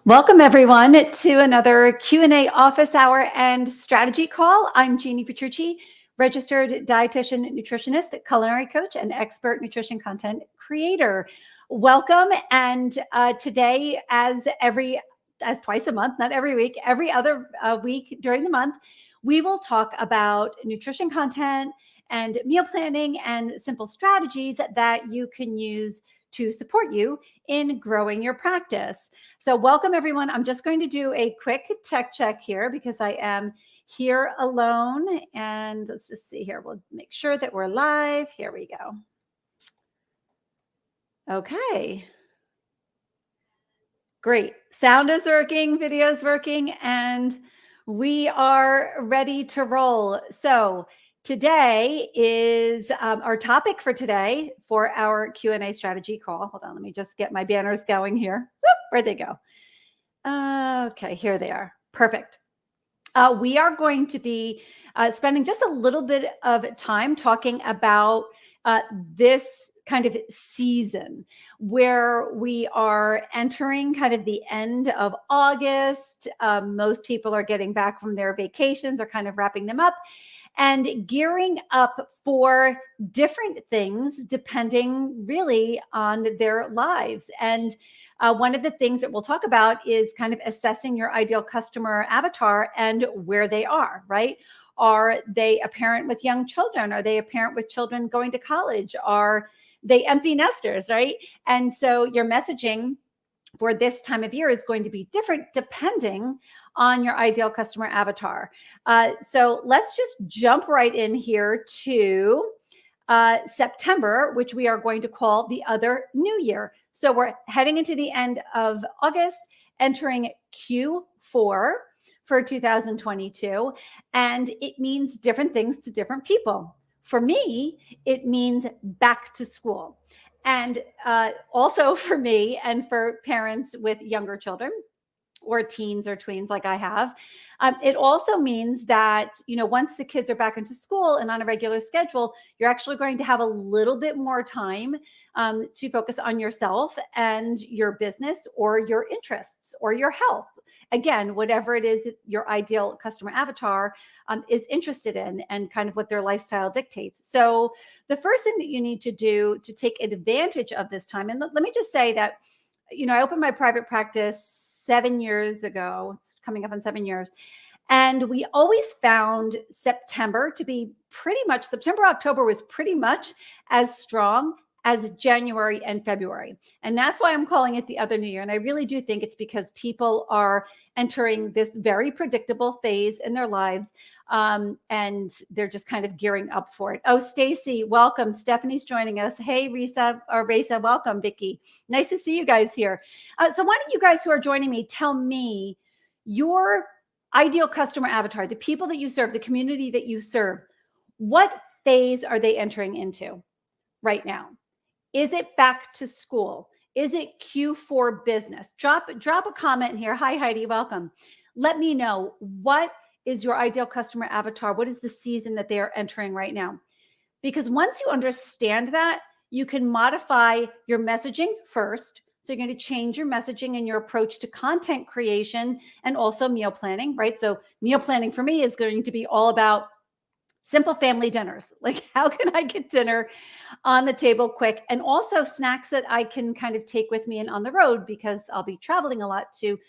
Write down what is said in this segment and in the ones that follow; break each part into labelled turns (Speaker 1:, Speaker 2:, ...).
Speaker 1: Welcome everyone to another Q&A office hour and strategy call. I'm Jeannie Petrucci, registered dietitian, nutritionist, culinary coach, and expert nutrition content creator. Welcome. And today, as twice a month, not every week, every other week during the month, we will talk about nutrition content and meal planning and simple strategies that you can use to support you in growing your practice. So welcome everyone. I'm just going to do a quick tech check here because I am here alone, and let's just see here. We'll make sure that we're live. Here we go. Okay. Great. Sound is working, video is working, and we are ready to roll. So today is our topic for today for our Q&A strategy call. Hold on, let me just get my banners going here. Whoop, where'd they go? Okay, here they are. Perfect. We are going to be spending just a little bit of time talking about this kind of season where we are entering kind of the end of August. Most people are getting back from their vacations or kind of wrapping them up and gearing up for different things depending really on their lives. And one of the things that we'll talk about is kind of assessing your ideal customer avatar and where they are, right? Are they a parent with young children? Are they a parent with children going to college? Are they empty nesters, right? And so your messaging for this time of year is going to be different depending on your ideal customer avatar. So let's just jump right in here to September, which we are going to call the other new year. So we're heading into the end of August, entering Q4 for 2022, and it means different things to different people. For me, it means back to school. And also for me and for parents with younger children or teens or tweens like I have, it also means that, once the kids are back into school and on a regular schedule, you're actually going to have a little bit more time to focus on yourself and your business or your interests or your health. Again, whatever it is your ideal customer avatar is interested in and kind of what their lifestyle dictates. So the first thing that you need to do to take advantage of this time, and let me just say that, I opened my private practice 7 years ago. It's coming up on 7 years. And we always found September, October was pretty much as strong as January and February. And that's why I'm calling it the other new year. And I really do think it's because people are entering this very predictable phase in their lives. And they're just kind of gearing up for it. Oh, Stacy, welcome. Stephanie's joining us. Hey, Risa, welcome. Vicky, nice to see you guys here. So why don't you guys who are joining me tell me your ideal customer avatar, the people that you serve, the community that you serve, what phase are they entering into right now? Is it back to school? Is it Q4 business? Drop a comment here. Hi, Heidi, welcome. Let me know, what is your ideal customer avatar? What is the season that they are entering right now? Because once you understand that, you can modify your messaging first. So you're going to change your messaging and your approach to content creation and also meal planning, right? So meal planning for me is going to be all about simple family dinners. Like, how can I get dinner on the table quick? And also snacks that I can kind of take with me and on the road, because I'll be traveling a lot to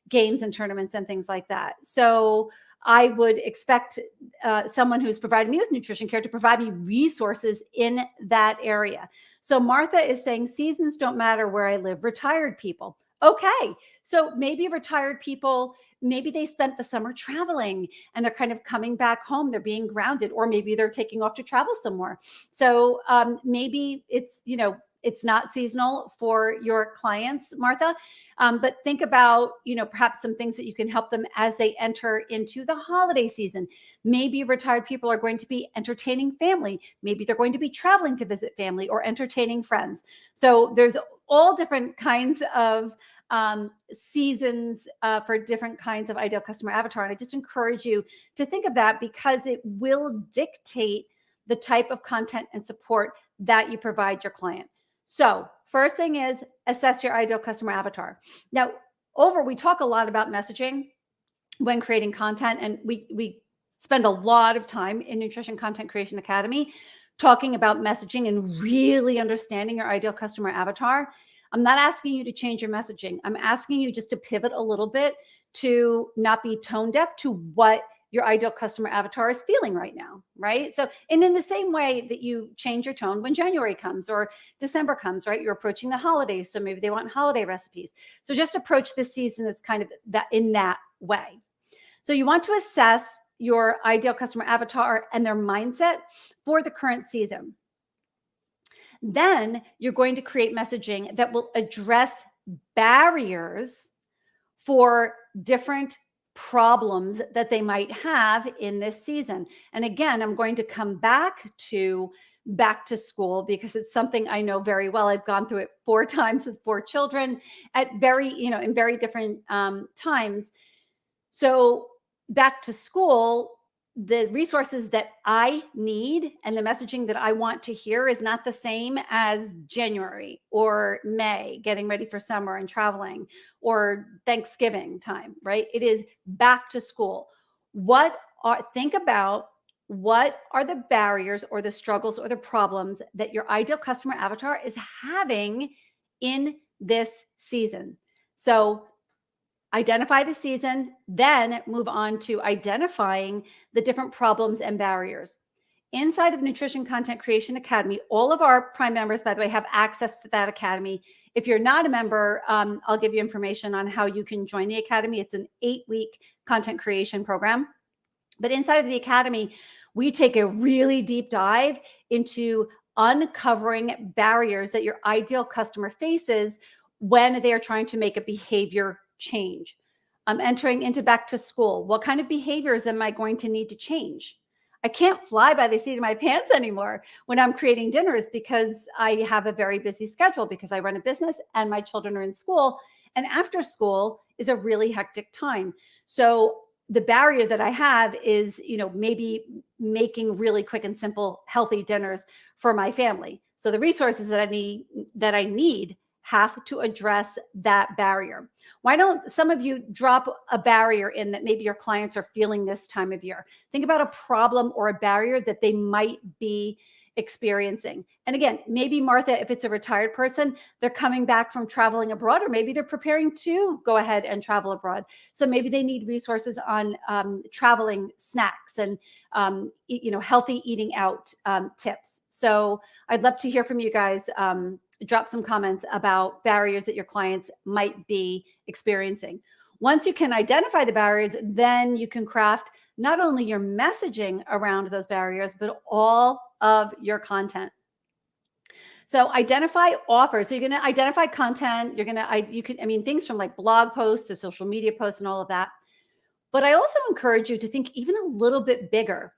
Speaker 1: games and tournaments and things like that. So I would expect someone who's providing me with nutrition care to provide me resources in that area. So Martha is saying seasons don't matter where I live, retired people. Okay, so maybe retired people, maybe they spent the summer traveling and they're kind of coming back home, they're being grounded, or maybe they're taking off to travel somewhere. So maybe it's, it's not seasonal for your clients, Martha, but think about, perhaps some things that you can help them as they enter into the holiday season. Maybe retired people are going to be entertaining family. Maybe they're going to be traveling to visit family or entertaining friends. So there's all different kinds of seasons for different kinds of ideal customer avatar. And I just encourage you to think of that, because it will dictate the type of content and support that you provide your client. So first thing is assess your ideal customer avatar. Now, we talk a lot about messaging when creating content, and we spend a lot of time in Nutrition Content Creation Academy talking about messaging and really understanding your ideal customer avatar. I'm not asking you to change your messaging. I'm asking you just to pivot a little bit to not be tone deaf to what your ideal customer avatar is feeling right now, right? So, and in the same way that you change your tone when January comes or December comes, right? You're approaching the holidays, so maybe they want holiday recipes. So just approach this season as kind of that in that way. So you want to assess your ideal customer avatar and their mindset for the current season. Then you're going to create messaging that will address barriers for different problems that they might have in this season. And again, I'm going to come back to school because it's something I know very well. I've gone through it 4 times with 4 children at in very different times. So back to school, the resources that I need and the messaging that I want to hear is not the same as January or May, getting ready for summer and traveling, or Thanksgiving time, right? It is back to school. Think about what are the barriers or the struggles or the problems that your ideal customer avatar is having in this season. So identify the season, then move on to identifying the different problems and barriers. Inside of Nutrition Content Creation Academy, all of our Prime members, by the way, have access to that academy. If you're not a member, I'll give you information on how you can join the academy. It's an 8-week content creation program. But inside of the academy, we take a really deep dive into uncovering barriers that your ideal customer faces when they are trying to make a behavior change. I'm entering into back to school. What kind of behaviors am I going to need to change? I can't fly by the seat of my pants anymore when I'm creating dinners because I have a very busy schedule because I run a business and my children are in school. And after school is a really hectic time. So the barrier that I have is, maybe making really quick and simple, healthy dinners for my family. So the resources that I need have to address that barrier. Why don't some of you drop a barrier in that maybe your clients are feeling this time of year? Think about a problem or a barrier that they might be experiencing. And again, maybe Martha, if it's a retired person, they're coming back from traveling abroad, or maybe they're preparing to go ahead and travel abroad. So maybe they need resources on traveling snacks and healthy eating out tips. So I'd love to hear from you guys. Drop some comments about barriers that your clients might be experiencing. Once you can identify the barriers, then you can craft not only your messaging around those barriers, but all of your content. So identify offers. So you're going to identify content. Things from like blog posts to social media posts and all of that. But I also encourage you to think even a little bit bigger,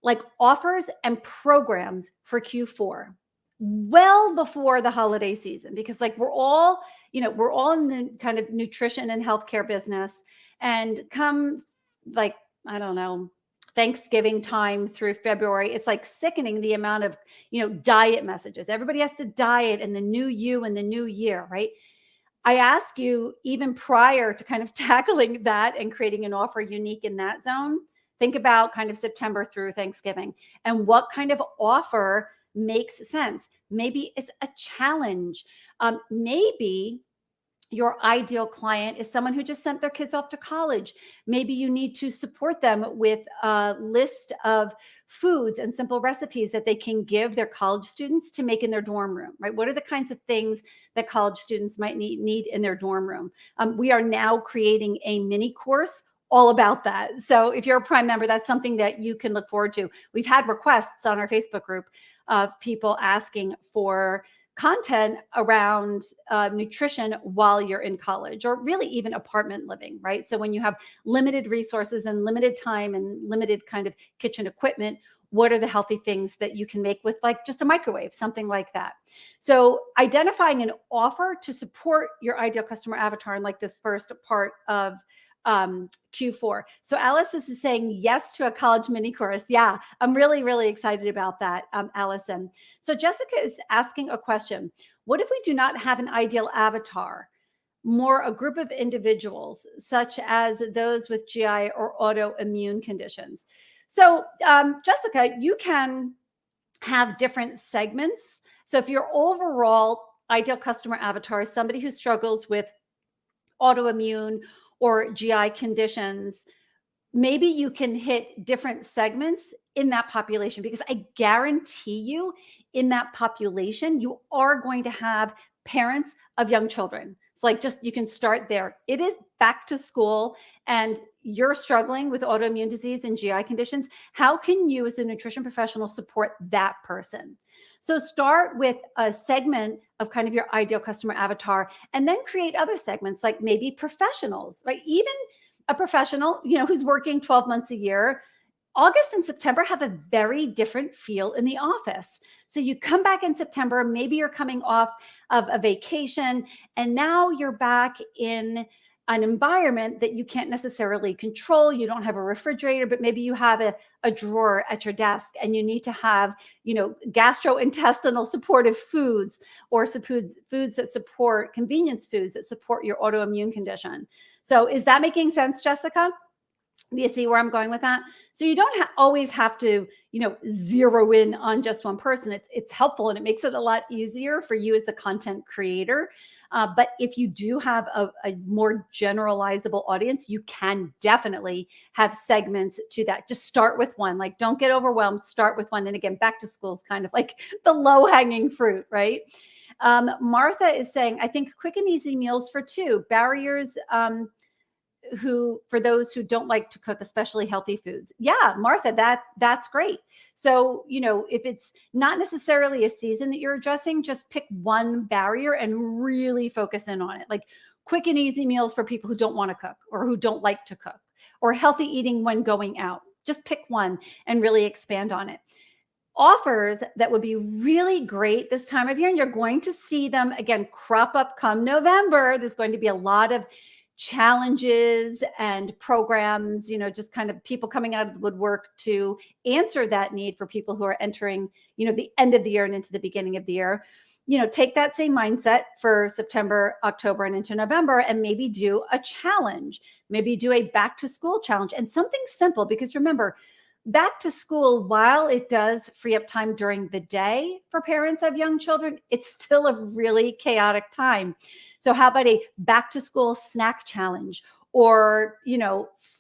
Speaker 1: like offers and programs for Q4 well before the holiday season, because like we're all in the kind of nutrition and healthcare business, and come like, I don't know, Thanksgiving time through February, it's like sickening the amount of, diet messages. Everybody has to diet and the new you and the new year, right? I ask you, even prior to kind of tackling that and creating an offer unique in that zone, think about kind of September through Thanksgiving and what kind of offer makes sense. Maybe it's a challenge. Maybe your ideal client is someone who just sent their kids off to college. Maybe you need to support them with a list of foods and simple recipes that they can give their college students to make in their dorm room, right? What are the kinds of things that college students might need in their dorm room? We are now creating a mini course all about that. So if you're a Prime member, that's something that you can look forward to. We've had requests on our Facebook group of people asking for content around nutrition while you're in college, or really even apartment living, right? So when you have limited resources and limited time and limited kind of kitchen equipment, what are the healthy things that you can make with like just a microwave, something like that? So identifying an offer to support your ideal customer avatar in like this first part of Q4. So Alice is saying yes to a college mini course. Yeah, I'm really, really excited about that, Allison. So Jessica is asking a question. What if we do not have an ideal avatar? more a group of individuals, such as those with GI or autoimmune conditions. So, Jessica, you can have different segments. So if your overall ideal customer avatar is somebody who struggles with autoimmune or GI conditions, maybe you can hit different segments in that population, because I guarantee you in that population, you are going to have parents of young children. It's like, just, you can start there. It is back to school and you're struggling with autoimmune disease and GI conditions. How can you as a nutrition professional support that person? So start with a segment of kind of your ideal customer avatar, and then create other segments, like maybe professionals, right? Even a professional, who's working 12 months a year, August and September have a very different feel in the office. So you come back in September, maybe you're coming off of a vacation, and now you're back in an environment that you can't necessarily control. You don't have a refrigerator, but maybe you have a drawer at your desk, and you need to have, gastrointestinal supportive foods, or foods that support, convenience foods that support your autoimmune condition. So is that making sense, Jessica? Do you see where I'm going with that? So you don't always have to, zero in on just one person. It's helpful, and it makes it a lot easier for you as a content creator. But if you do have a more generalizable audience, you can definitely have segments to that. Just start with one. Like, don't get overwhelmed. Start with one. And again, back to school is kind of like the low-hanging fruit, right? Martha is saying, I think quick and easy meals for two. Barriers for those who don't like to cook, especially healthy foods. Yeah, Martha, that's great. So, if it's not necessarily a season that you're addressing, just pick one barrier and really focus in on it. Like quick and easy meals for people who don't want to cook or who don't like to cook, or healthy eating when going out. Just pick one and really expand on it. Offers that would be really great this time of year, and you're going to see them again crop up come November. There's going to be a lot of challenges and programs, just kind of people coming out of the woodwork to answer that need for people who are entering, the end of the year and into the beginning of the year. Take that same mindset for September, October, and into November, and maybe do a challenge, maybe do a back to school challenge, and something simple, because remember, back to school, while it does free up time during the day for parents of young children, it's still a really chaotic time. So how about a back to school snack challenge, or,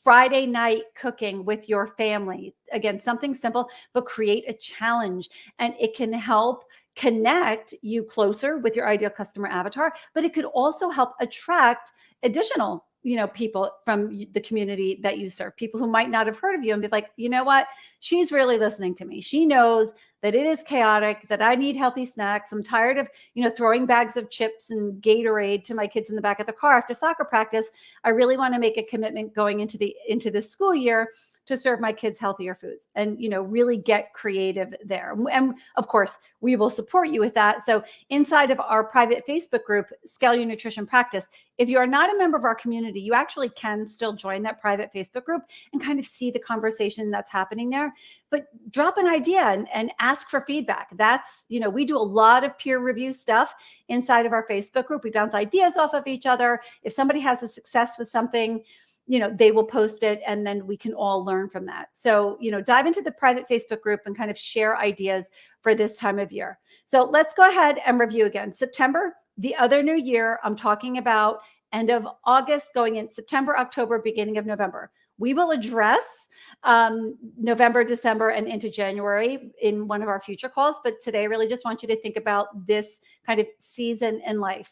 Speaker 1: Friday night cooking with your family? Again, something simple, but create a challenge, and it can help connect you closer with your ideal customer avatar, but it could also help attract additional people from the community that you serve, people who might not have heard of you, and be like, you know what? She's really listening to me. She knows that it is chaotic, that I need healthy snacks. I'm tired of, throwing bags of chips and Gatorade to my kids in the back of the car after soccer practice. I really want to make a commitment going into this school year to serve my kids healthier foods, and, really get creative there. And of course, we will support you with that. So inside of our private Facebook group, Scale Your Nutrition Practice, if you are not a member of our community, you actually can still join that private Facebook group and kind of see the conversation that's happening there. But drop an idea and ask for feedback. That's, we do a lot of peer review stuff inside of our Facebook group. We bounce ideas off of each other. If somebody has a success with something, they will post it, and then we can all learn from that. So, dive into the private Facebook group and kind of share ideas for this time of year. So let's go ahead and review again. September, the other new year, I'm talking about end of August, going in September, October, beginning of November. We will address November, December, and into January in one of our future calls. But today, I really just want you to think about this kind of season in life.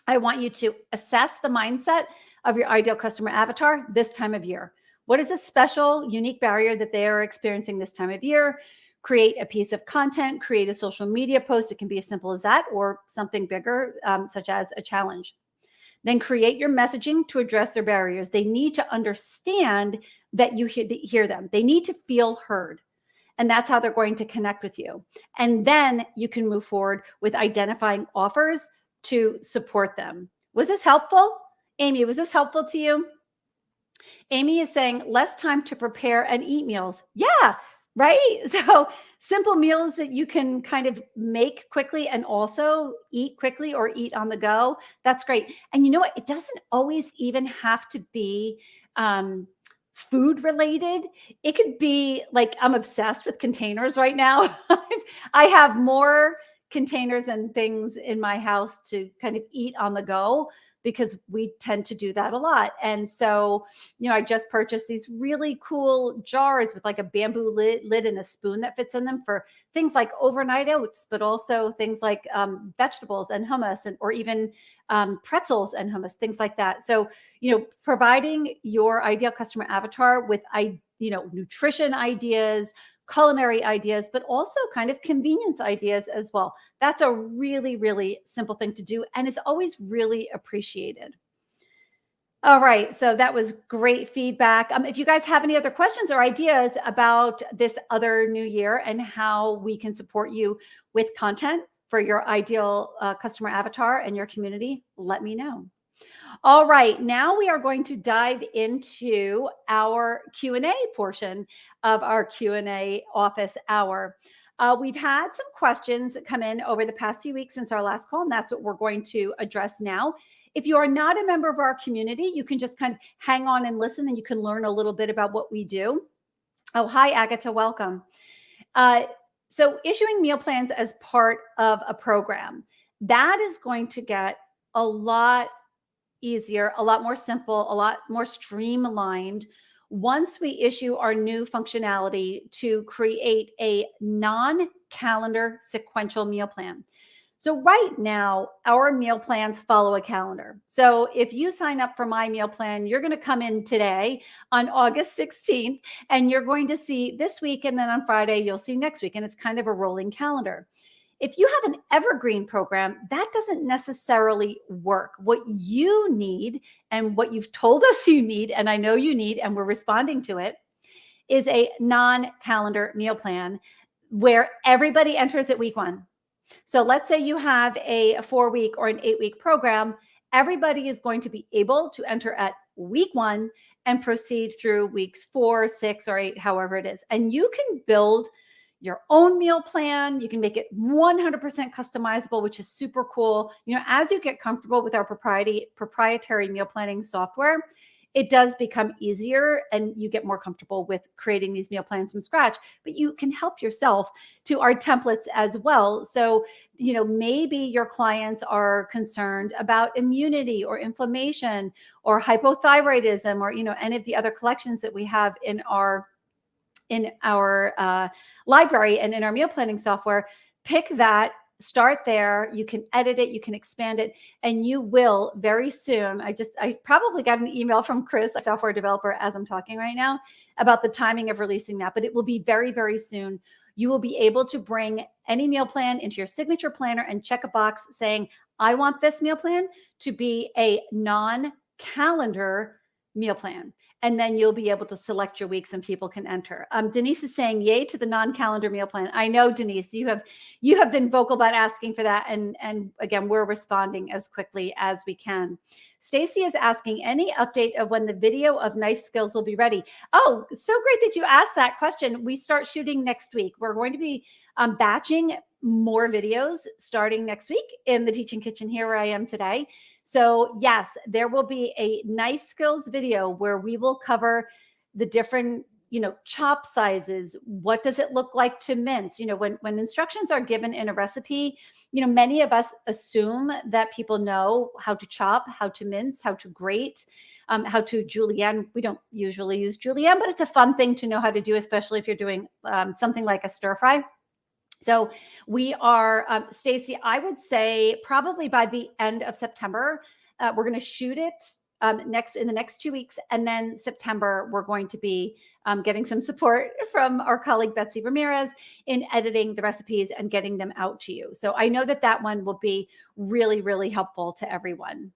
Speaker 1: I want you to assess the mindset of your ideal customer avatar this time of year. What is a special, unique barrier that they are experiencing this time of year? Create a piece of content, create a social media post. It can be as simple as that, or something bigger, such as a challenge. Then create your messaging to address their barriers. They need to understand that you hear them. They need to feel heard. And that's how they're going to connect with you. And then you can move forward with identifying offers to support them. Was this helpful? Amy, was this helpful to you? Amy is saying less time to prepare and eat meals. Yeah, Right? So simple meals that you can kind of make quickly and also eat quickly or eat on the go. That's great. And you know what? It doesn't always even have to be um, food related. It could be like I'm obsessed with containers right now. I have more containers and things in my house to kind of eat on the go because we tend to do that a lot. And so I just purchased these really cool jars with like a bamboo lid and a spoon that fits in them for things like overnight oats, but also things like vegetables and hummus, or even pretzels and hummus, things like that. So, providing your ideal customer avatar with, nutrition ideas, culinary ideas, but also kind of convenience ideas as well. That's a really, really simple thing to do, and is always really appreciated. All right. So that was great feedback. If you guys have any other questions or ideas about this other new year and how we can support you with content for your ideal customer avatar and your community, let me know. All right, now we are going to dive into our Q&A portion of our Q&A office hour. We've had some questions come in over the past few weeks since our last call, and that's what we're going to address now. If you are not a member of our community, you can just kind of hang on and listen, and you can learn a little bit about what we do. Oh, hi, Agatha, welcome. So issuing meal plans as part of a program, that is going to get a lot easier, a lot more simple, a lot more streamlined once we issue our new functionality to create a non-calendar sequential meal plan. So right now, our meal plans follow a calendar. So if you sign up for my meal plan, you're going to come in today on August 16th, and you're going to see this week, and then on Friday, you'll see next week. And it's kind of a rolling calendar. If you have an evergreen program, that doesn't necessarily work. What you need, and what you've told us you need, and I know you need, and we're responding to it, is a non-calendar meal plan where everybody enters at week 1. So let's say you have a 4-week or an 8-week program. Everybody is going to be able to enter at week 1 and proceed through weeks 4, 6, or 8, however it is. And you can build your own meal plan. You can make it 100% customizable, which is super cool. As you get comfortable with our proprietary meal planning software, it does become easier, and you get more comfortable with creating these meal plans from scratch, but you can help yourself to our templates as well. So, maybe your clients are concerned about immunity or inflammation or hypothyroidism, or, any of the other collections that we have in our library and in our meal planning software. Pick that, start there. You can edit it, you can expand it, and you will very soon. I probably got an email from Chris, a software developer, as I'm talking right now, about the timing of releasing that, but it will be very, very soon. You will be able to bring any meal plan into your signature planner and check a box saying, I want this meal plan to be a non-calendar meal plan. And then you'll be able to select your weeks and people can enter. Denise is saying yay to the non-calendar meal plan. I know, Denise, you have been vocal about asking for that. And again, we're responding as quickly as we can. Stacy is asking any update of when the video of knife skills will be ready. Oh, so great that you asked that question. We start shooting next week. We're going to be batching more videos starting next week in the Teaching Kitchen here where I am today. So yes, there will be a knife skills video where we will cover the different, chop sizes. What does it look like to mince? When instructions are given in a recipe, many of us assume that people know how to chop, how to mince, how to grate, how to julienne. We don't usually use julienne, but it's a fun thing to know how to do, especially if you're doing something like a stir fry. So we are, Stacy, I would say probably by the end of September, we're going to shoot it in the next 2 weeks. And then September, we're going to be getting some support from our colleague, Betsy Ramirez, in editing the recipes and getting them out to you. So I know that one will be really, really helpful to everyone.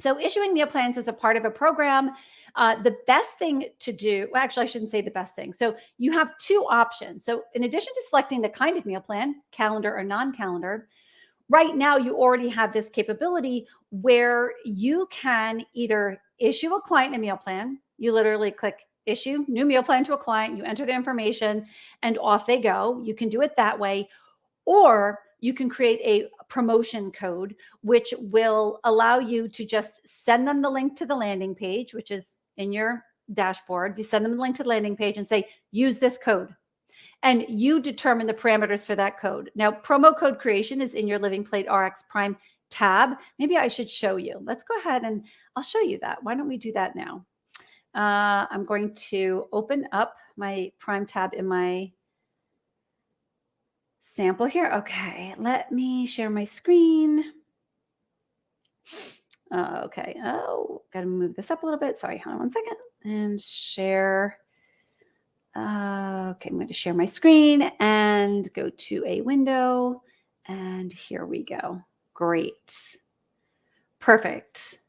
Speaker 1: So issuing meal plans is a part of a program. The best thing to do, well, actually, I shouldn't say the best thing. So you have 2 options. So in addition to selecting the kind of meal plan, calendar or non-calendar, right now you already have this capability where you can either issue a client a meal plan. You literally click issue new meal plan to a client, you enter the information, and off they go. You can do it that way, or you can create a promotion code, which will allow you to just send them the link to the landing page, which is in your dashboard. You send them the link to the landing page and say, use this code. And you determine the parameters for that code. Now, promo code creation is in your Living Plate RX Prime tab. Maybe I should show you. Let's go ahead and I'll show you that. Why don't we do that now? I'm going to open up my Prime tab in my sample here. Okay, let me share my screen. Okay, got to move this up a little bit. Sorry, hold on one second. And share. Okay, I'm going to share my screen and go to a window. And here we go. Great. Perfect.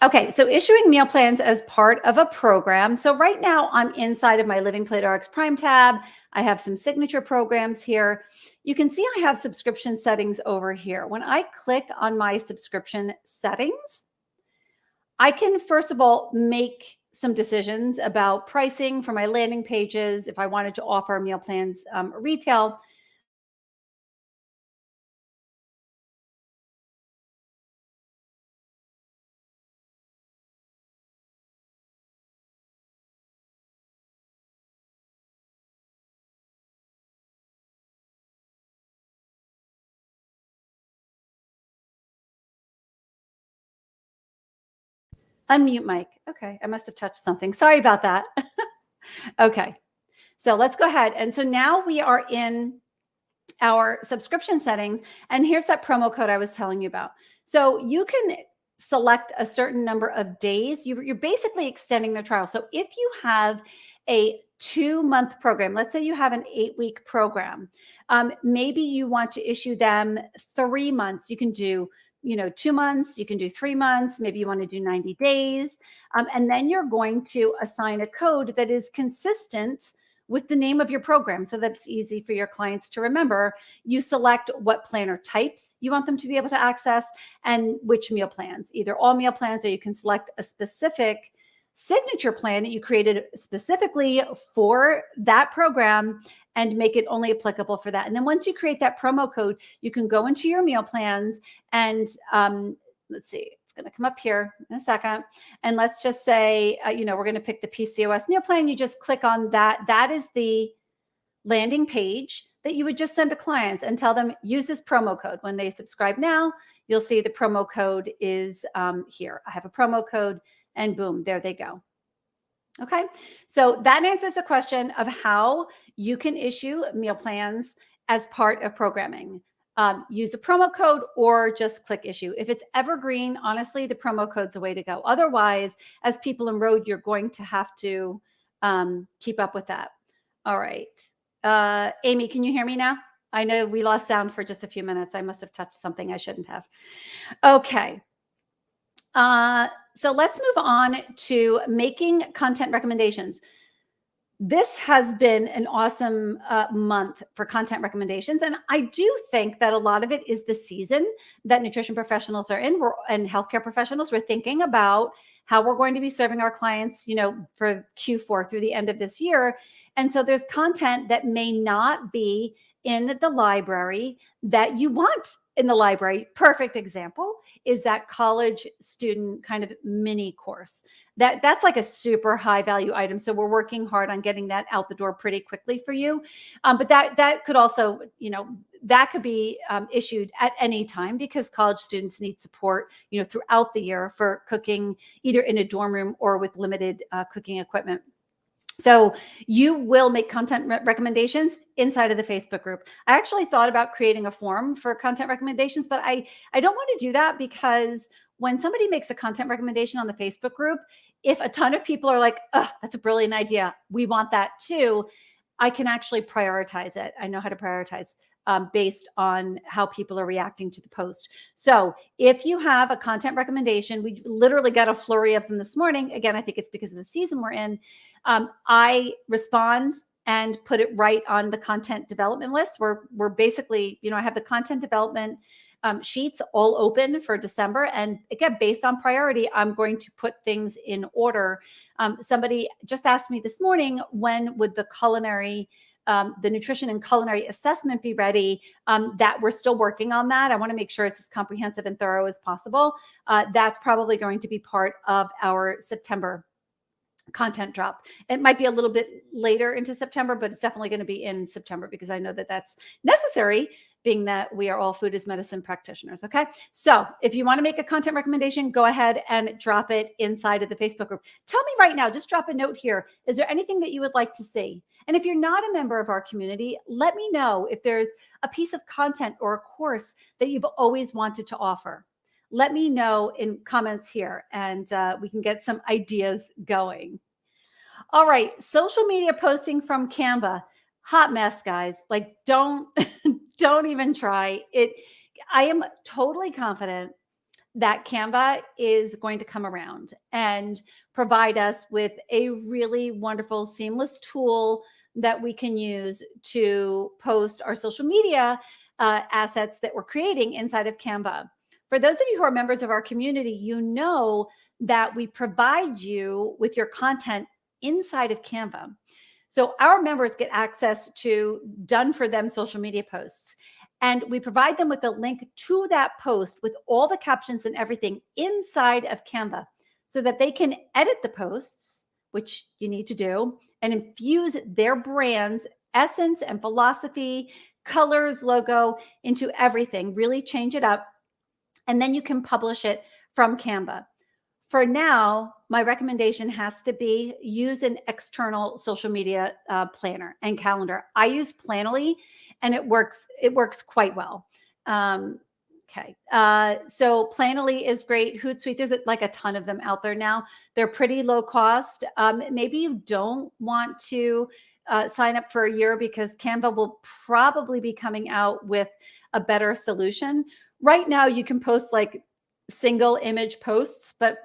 Speaker 1: Okay, so issuing meal plans as part of a program. So right now I'm inside of my Living Plate RX Prime tab. I have some signature programs here. You can see I have subscription settings over here. When I click on my subscription settings, I can, first of all, make some decisions about pricing for my landing pages. If I wanted to offer meal plans retail, unmute mic. Okay, I must have touched something. Sorry about that. Okay, so let's go ahead. And so now we are in our subscription settings, and here's that promo code I was telling you about. So you can select a certain number of days. You're basically extending the trial. So if you have a 2-month program, let's say you have an 8-week program, maybe you want to issue them 3 months. You can do 2 months, you can do 3 months, maybe you want to do 90 days. And then you're going to assign a code that is consistent with the name of your program so that it's easy for your clients to remember. You select what planner types you want them to be able to access and which meal plans, either all meal plans, or you can select a specific signature plan that you created specifically for that program and make it only applicable for that. And then once you create that promo code, you can go into your meal plans and let's see, it's going to come up here in a second. And let's just say, we're going to pick the PCOS meal plan. You just click on that. That is the landing page that you would just send to clients and tell them, use this promo code. When they subscribe now, you'll see the promo code is here. I have a promo code and boom, there they go. Okay, so that answers the question of how you can issue meal plans as part of programming. Use a promo code or just click issue. If it's Evergreen, honestly, the promo code's a way to go. Otherwise, as people enroll, you're going to have to keep up with that. All right. Amy, can you hear me now? I know we lost sound for just a few minutes. I must have touched something I shouldn't have. Okay. So let's move on to making content recommendations. This has been an awesome month for content recommendations. And I do think that a lot of it is the season that nutrition professionals are in, and healthcare professionals. We're thinking about how we're going to be serving our clients, for Q4 through the end of this year. And so there's content that may not be in the library that you want in the library. Perfect example is that college student kind of mini course. That's like a super high value item. So we're working hard on getting that out the door pretty quickly for you. But that could also, that could be issued at any time, because college students need support, throughout the year for cooking, either in a dorm room or with limited cooking equipment. So you will make content recommendations inside of the Facebook group. I actually thought about creating a form for content recommendations, but I don't want to do that, because when somebody makes a content recommendation on the Facebook group, if a ton of people are like, oh, that's a brilliant idea, we want that too, I can actually prioritize it. I know how to prioritize based on how people are reacting to the post. So if you have a content recommendation, we literally got a flurry of them this morning. Again, I think it's because of the season we're in. I respond and put it right on the content development list. We're basically, I have the content development sheets all open for December. And again, based on priority, I'm going to put things in order. Somebody just asked me this morning, when would the nutrition and culinary assessment be ready? That we're still working on that. I want to make sure it's as comprehensive and thorough as possible. That's probably going to be part of our September content drop. It might be a little bit later into September, but it's definitely going to be in September because I know that that's necessary, being that we are all food as medicine practitioners. Okay. So if you want to make a content recommendation, go ahead and drop it inside of the Facebook group. Tell me right now, just drop a note here. Is there anything that you would like to see? And if you're not a member of our community, let me know if there's a piece of content or a course that you've always wanted to offer. Let me know in comments here, and we can get some ideas going. All right, social media posting from Canva, hot mess, guys. Like, don't don't even try it. I am totally confident that Canva is going to come around and provide us with a really wonderful, seamless tool that we can use to post our social media assets that we're creating inside of Canva. For those of you who are members of our community, you know that we provide you with your content inside of Canva. So our members get access to done for them social media posts. And we provide them with a link to that post with all the captions and everything inside of Canva so that they can edit the posts, which you need to do, and infuse their brand's essence and philosophy, colors, logo into everything, really change it up. And then you can publish it from Canva. For now, my recommendation has to be use an external social media planner and calendar. I use Planoly, and it works quite well. Okay. So Planoly is great. Hootsuite, there's like a ton of them out there now. They're pretty low cost. Maybe you don't want to sign up for a year because Canva will probably be coming out with a better solution. Right now, you can post like single image posts, but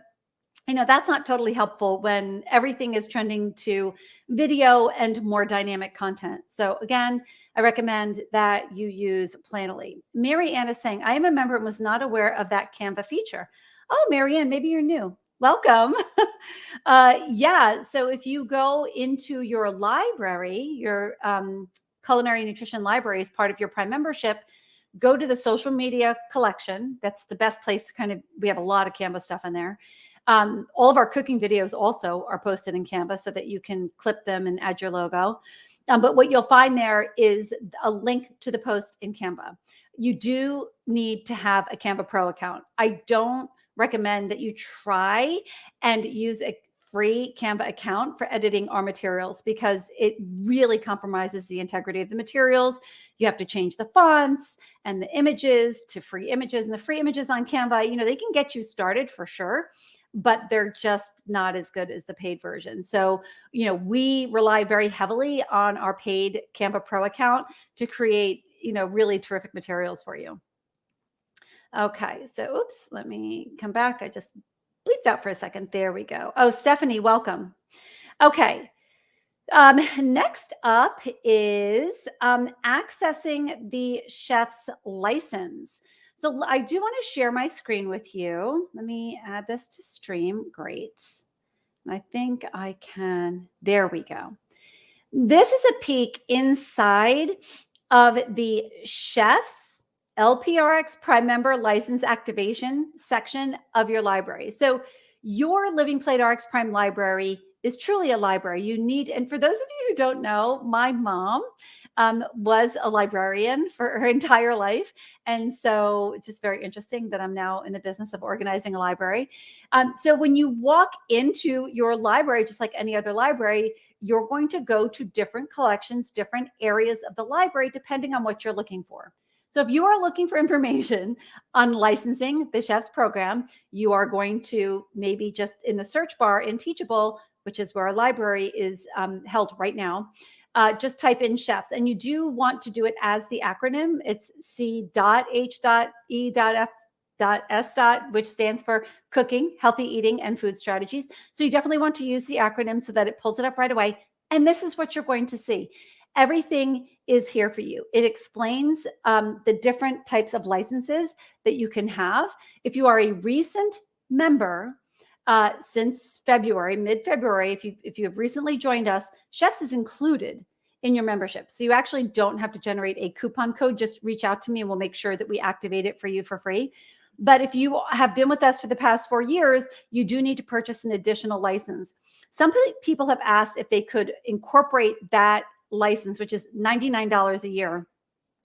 Speaker 1: that's not totally helpful when everything is trending to video and more dynamic content. So again, I recommend that you use Planoly. Mary Ann is saying, I am a member and was not aware of that Canva feature. Oh, Mary Ann, maybe you're new. Welcome. Yeah. So if you go into your library, your culinary nutrition library as part of your Prime membership, go to the social media collection. That's the best place to we have a lot of Canva stuff in there. All of our cooking videos also are posted in Canva so that you can clip them and add your logo. But what you'll find there is a link to the post in Canva. You do need to have a Canva Pro account. I don't recommend that you try and use a free Canva account for editing our materials because it really compromises the integrity of the materials. You have to change the fonts and the images to free images, and the free images on Canva, they can get you started for sure, but they're just not as good as the paid version. So, we rely very heavily on our paid Canva Pro account to create, really terrific materials for you. Okay. So, oops, let me come back. I just bleeped out for a second. There we go. Oh, Stephanie, welcome. Okay. Next up is accessing the C.H.E.F.S license. So I do want to share my screen with you. Let me add this to stream. Great. I think I can. There we go. This is a peek inside of the C.H.E.F.S LPRX Prime Member License Activation section of your library. So your Living Plate RX Prime library is truly a library. And for those of you who don't know, my mom was a librarian for her entire life. And so it's just very interesting that I'm now in the business of organizing a library. So when you walk into your library, just like any other library, you're going to go to different collections, different areas of the library, depending on what you're looking for. So if you are looking for information on licensing the C.H.E.F.S program, you are going to maybe just in the search bar in Teachable, which is where our library is held right now, just type in C.H.E.F.S. And you do want to do it as the acronym. It's C.H.E.F.S, which stands for Cooking, Healthy Eating, and Food Strategies. So you definitely want to use the acronym so that it pulls it up right away. And this is what you're going to see. everything is here for you. It explains the different types of licenses that you can have. If you are a recent member, since February, mid-February, if you have recently joined us, C.H.E.F.S is included in your membership. So you actually don't have to generate a coupon code. Just reach out to me and we'll make sure that we activate it for you for free. But if you have been with us for the past 4 years, you do need to purchase an additional license. Some people have asked if they could incorporate that license, which is $99 a year,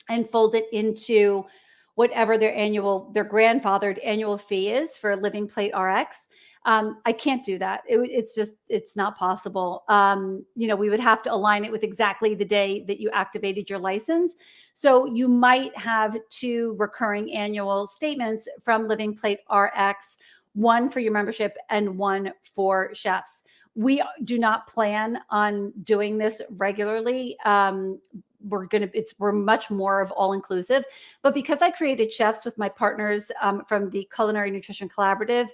Speaker 1: and fold it into whatever their grandfathered annual fee is for Living Plate RX. I can't do that. It's not possible. We would have to align it with exactly the day that you activated your license. So you might have 2 recurring annual statements from Living Plate RX, one for your membership and one for C.H.E.F.S. We do not plan on doing this regularly. We're much more of all inclusive, but because I created C.H.E.F.S with my partners from the Culinary Nutrition Collaborative,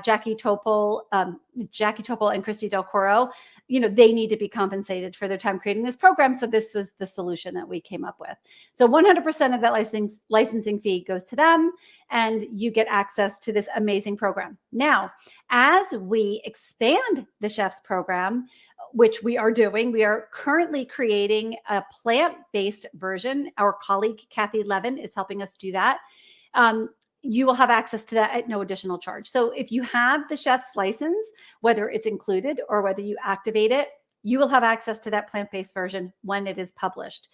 Speaker 1: Jackie Topol and Christy Del Coro, they need to be compensated for their time creating this program. So this was the solution that we came up with. So 100% of that licensing fee goes to them, and you get access to this amazing program. Now, as we expand the C.H.E.F.S program, which we are doing, we are currently creating a plant-based version. Our colleague, Kathy Levin, is helping us do that. You will have access to that at no additional charge. So if you have the C.H.E.F.S license, whether it's included or whether you activate it, you will have access to that plant-based version when it is published.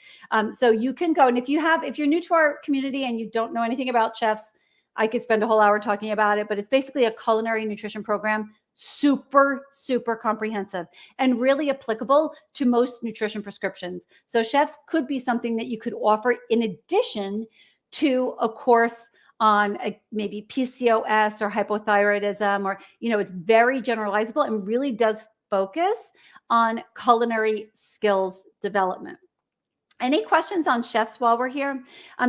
Speaker 1: So you can go, and if you're new to our community and you don't know anything about C.H.E.F.S, I could spend a whole hour talking about it, but it's basically a culinary nutrition program, super, super comprehensive and really applicable to most nutrition prescriptions. So C.H.E.F.S could be something that you could offer in addition to a course on maybe PCOS or hypothyroidism, or, it's very generalizable and really does focus on culinary skills development. Any questions on C.H.E.F.S while we're here?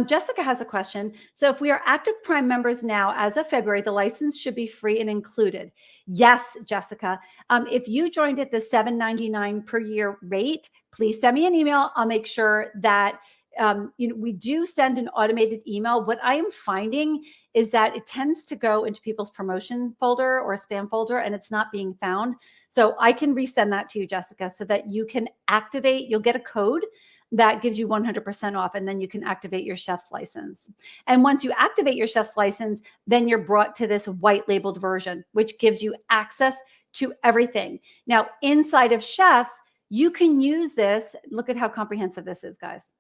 Speaker 1: Jessica has a question. So if we are active Prime members now, as of February, the license should be free and included. Yes, Jessica. If you joined at the $7.99 per year rate, please send me an email. I'll make sure that we do send an automated email. What I am finding is that it tends to go into people's promotion folder or spam folder, and it's not being found. So I can resend that to you, Jessica, so that you can activate. You'll get a code that gives you 100% off, and then you can activate your C.H.E.F.S license. And once you activate your C.H.E.F.S license, then you're brought to this white labeled version, which gives you access to everything. Now, inside of C.H.E.F.S, you can use this. Look at how comprehensive this is, guys.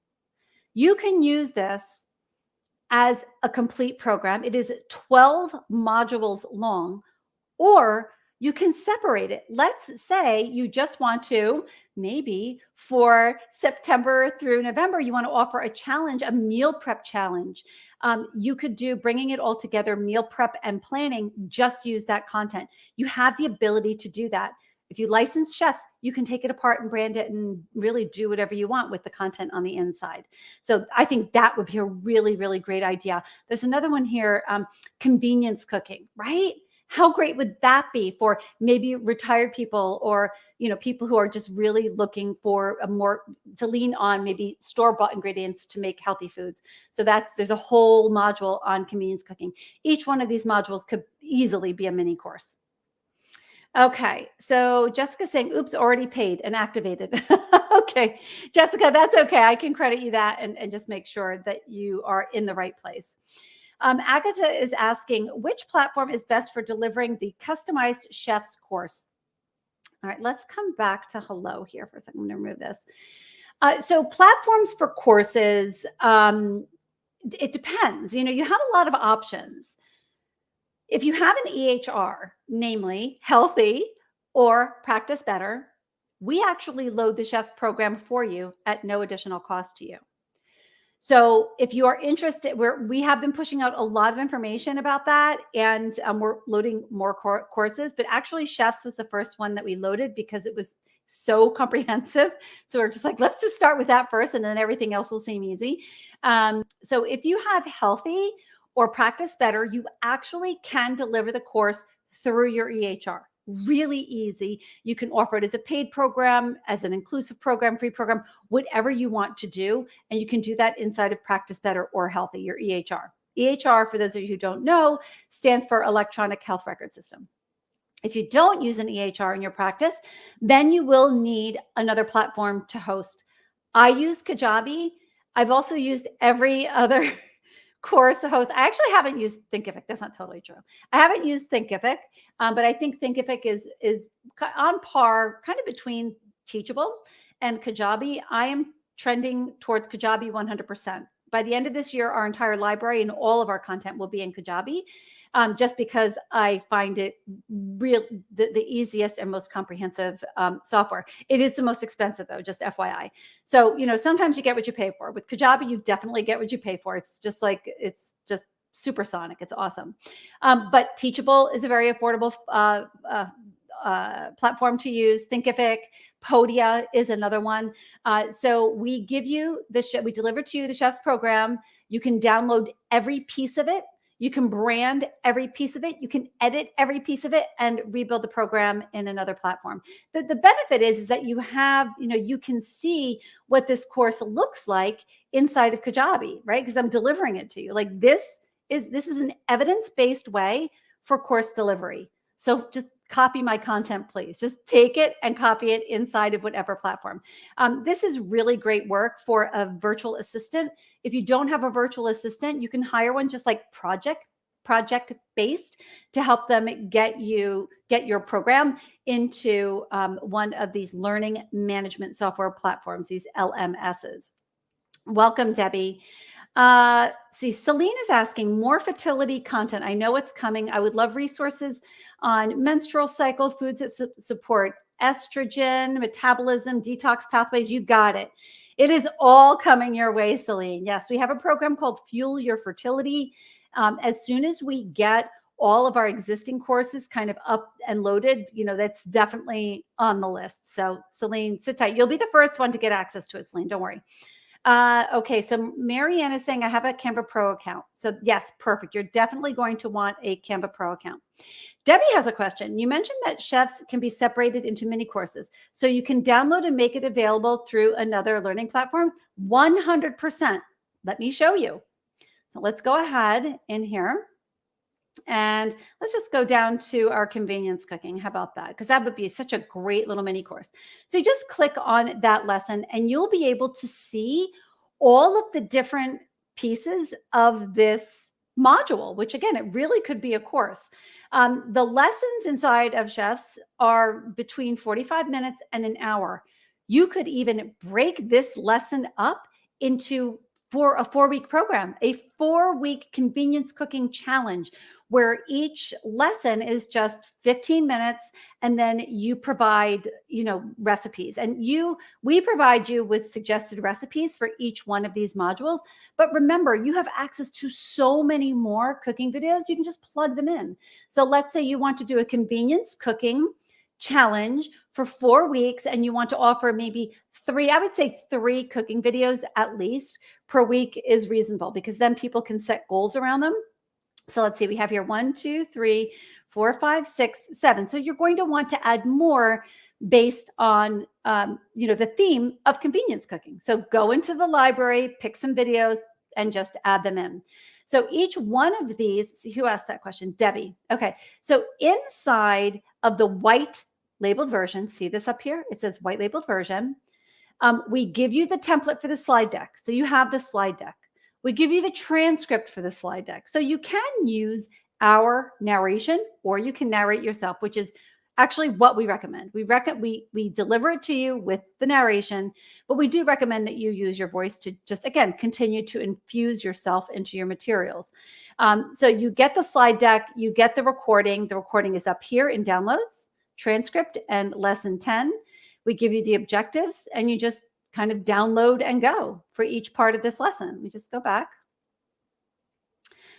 Speaker 1: You can use this as a complete program. It is 12 modules long, or you can separate it. Let's say you just want to, maybe for September through November, you want to offer a challenge, a meal prep challenge. You could do bringing it all together, meal prep and planning, just use that content. You have the ability to do that. If you license C.H.E.F.S, you can take it apart and brand it and really do whatever you want with the content on the inside. So I think that would be a really, really great idea. There's another one here, convenience cooking, right? How great would that be for maybe retired people, or, people who are just really looking for to lean on maybe store-bought ingredients to make healthy foods. So there's a whole module on convenience cooking. Each one of these modules could easily be a mini course. Okay, so Jessica's saying, oops, already paid and activated. Okay, Jessica, that's okay. I can credit you that and just make sure that you are in the right place. Agatha is asking, which platform is best for delivering the customized C.H.E.F.S course? All right, let's come back to hello here for a second. I'm going to remove this. So platforms for courses, it depends. You have a lot of options. If you have an EHR, namely healthy or practice better, we actually load the C.H.E.F.S program for you at no additional cost to you. So if you are interested, we have been pushing out a lot of information about that, and we're loading more courses, but actually C.H.E.F.S was the first one that we loaded because it was so comprehensive. So we're just like, let's just start with that first, and then everything else will seem easy. So if you have healthy or practice better, you actually can deliver the course through your EHR. really easy. You can offer it as a paid program, as an inclusive program, free program, whatever you want to do. And you can do that inside of Practice Better or Healthy, your EHR. EHR, for those of you who don't know, stands for Electronic Health Record System. If you don't use an EHR in your practice, then you will need another platform to host. I use Kajabi. I've also used every other course host. I actually haven't used Thinkific. That's not totally true. I haven't used Thinkific, but I think Thinkific is on par, kind of between Teachable and Kajabi. I am trending towards Kajabi 100%. By the end of this year, our entire library and all of our content will be in Kajabi, just because I find it the easiest and most comprehensive software. It is the most expensive, though, just FYI. So, sometimes you get what you pay for. With Kajabi, you definitely get what you pay for. It's just supersonic. It's awesome. But Teachable is a very affordable platform to use. Thinkific, Podia is another one. So we give you we deliver to you the C.H.E.F.S program. You can download every piece of it. You can brand every piece of it. You can edit every piece of it and rebuild the program in another platform. The benefit is that you have, you can see what this course looks like inside of Kajabi, right? Because I'm delivering it to you. Like this is an evidence-based way for course delivery. So just copy my content, please. Just take it and copy it inside of whatever platform. This is really great work for a virtual assistant. If you don't have a virtual assistant, you can hire one just like project-based to help them get your program into one of these learning management software platforms, these LMSs. Welcome, Debbie. Celine is asking more fertility content. I know it's coming. I would love resources on menstrual cycle, foods that support estrogen, metabolism, detox pathways. You got it. It is all coming your way, Celine. Yes, we have a program called Fuel Your Fertility. As soon as we get all of our existing courses kind of up and loaded, that's definitely on the list. So Celine, sit tight. You'll be the first one to get access to it, Celine. Don't worry. Okay, so Marianne is saying, I have a Canva Pro account. So yes, perfect. You're definitely going to want a Canva Pro account. Debbie has a question. You mentioned that C.H.E.F.S can be separated into mini courses. So you can download and make it available through another learning platform. 100%. Let me show you. So let's go ahead in here. And let's just go down to our convenience cooking. How about that? Because that would be such a great little mini course. So you just click on that lesson and you'll be able to see all of the different pieces of this module, which again, it really could be a course. The lessons inside of C.H.E.F.S are between 45 minutes and an hour. You could even break this lesson up into for a 4-week program, a 4-week convenience cooking challenge, where each lesson is just 15 minutes, and then you provide, recipes. And we provide you with suggested recipes for each one of these modules. But remember, you have access to so many more cooking videos. You can just plug them in. So let's say you want to do a convenience cooking challenge for 4 weeks, and you want to offer maybe 3, I would say 3 cooking videos at least per week is reasonable, because then people can set goals around them. So let's see, we have here 1, 2, 3, 4, 5, 6, 7. So you're going to want to add more based on, the theme of convenience cooking. So go into the library, pick some videos, and just add them in. So each one of these, who asked that question? Debbie. Okay. So inside of the white labeled version, see this up here? It says white labeled version. We give you the template for the slide deck. So you have the slide deck. We give you the transcript for the slide deck. So you can use our narration, or you can narrate yourself, which is actually what we recommend. We deliver it to you with the narration, but we do recommend that you use your voice to just, again, continue to infuse yourself into your materials. So you get the slide deck, you get the recording. The recording is up here in downloads, transcript, and lesson 10. We give you the objectives, and you just kind of download and go for each part of this lesson. Let me just go back.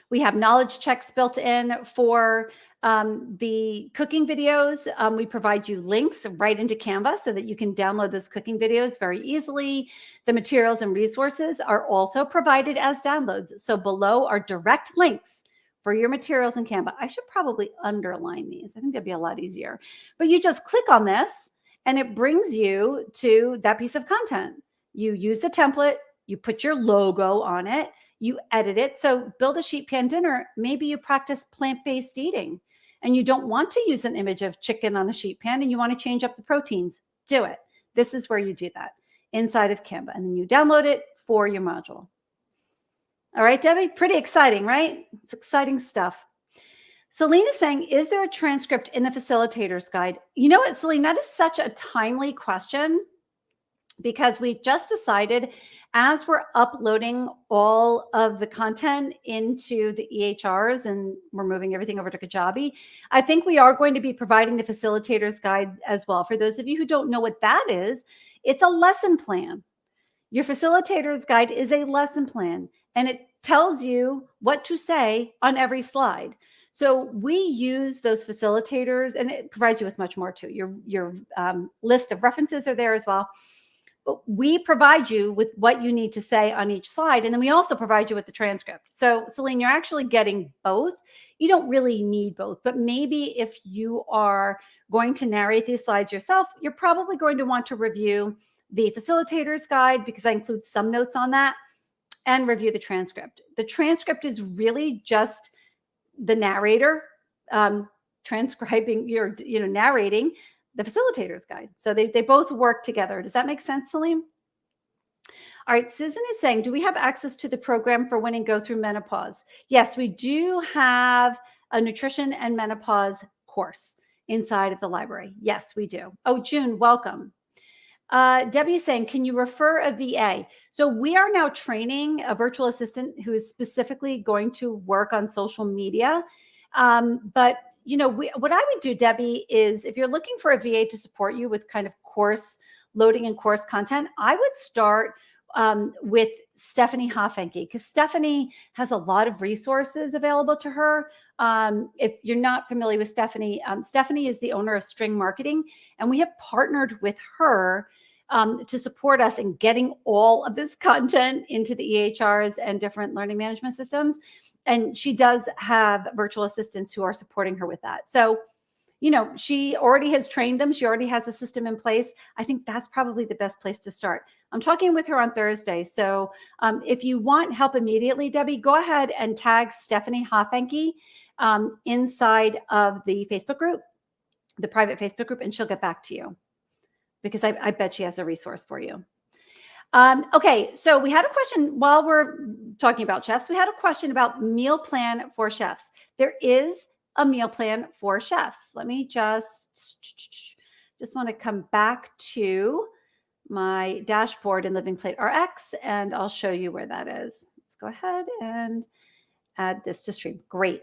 Speaker 1: We have knowledge checks built in for the cooking videos. We provide you links right into Canva so that you can download those cooking videos very easily. The materials and resources are also provided as downloads. So below are direct links for your materials in Canva. I should probably underline these. I think that'd be a lot easier. But you just click on this and it brings you to that piece of content. You use the template, you put your logo on it, you edit it. So build a sheet pan dinner. Maybe you practice plant-based eating and you don't want to use an image of chicken on the sheet pan and you want to change up the proteins. Do it. This is where you do that inside of Canva. And then you download it for your module. All right, Debbie, pretty exciting, right? It's exciting stuff. Celine is saying, is there a transcript in the facilitator's guide? You know what, Celine, that is such a timely question because we've just decided as we're uploading all of the content into the EHRs and we're moving everything over to Kajabi, I think we are going to be providing the facilitator's guide as well. For those of you who don't know what that is, it's a lesson plan. Your facilitator's guide is a lesson plan and it tells you what to say on every slide. So we use those facilitators and it provides you with much more too. Your list of references are there as well. But we provide you with what you need to say on each slide. And then we also provide you with the transcript. So Celine, you're actually getting both. You don't really need both, but maybe if you are going to narrate these slides yourself, you're probably going to want to review the facilitator's guide because I include some notes on that and review the transcript. The transcript is really just the narrator transcribing your, narrating the facilitator's guide. So they both work together. Does that make sense, Salim? All right, Susan is saying, do we have access to the program for Win and Go Through Menopause? Yes, we do have a nutrition and menopause course inside of the library. Yes, we do. Oh, June, welcome. Debbie is saying, can you refer a VA? So we are now training a virtual assistant who is specifically going to work on social media. But what I would do, Debbie, is if you're looking for a VA to support you with kind of course loading and course content, I would start with Stephanie Hoffenke because Stephanie has a lot of resources available to her. If you're not familiar with Stephanie, Stephanie is the owner of String Marketing, and we have partnered with her to support us in getting all of this content into the EHRs and different learning management systems. And she does have virtual assistants who are supporting her with that. So, she already has trained them. She already has a system in place. I think that's probably the best place to start. I'm talking with her on Thursday. So if you want help immediately, Debbie, go ahead and tag Stephanie Hoffenke inside of the Facebook group, the private Facebook group, and she'll get back to you because I bet she has a resource for you. Okay, so we had a question while we're talking about chefs. We had a question about meal plan for chefs. There is a meal plan for chefs. Let me just want to come back to my dashboard in Living Plate RX, and I'll show you where that is. Let's go ahead and add this to stream. Great.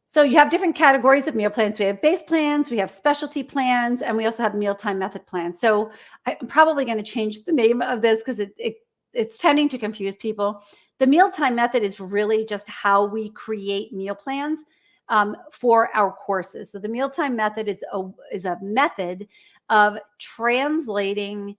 Speaker 1: So you have different categories of meal plans. We have base plans, we have specialty plans, and we also have mealtime method plans. So I'm probably going to change the name of this because it's tending to confuse people. The mealtime method is really just how we create meal plans for our courses. So the mealtime method is a method of translating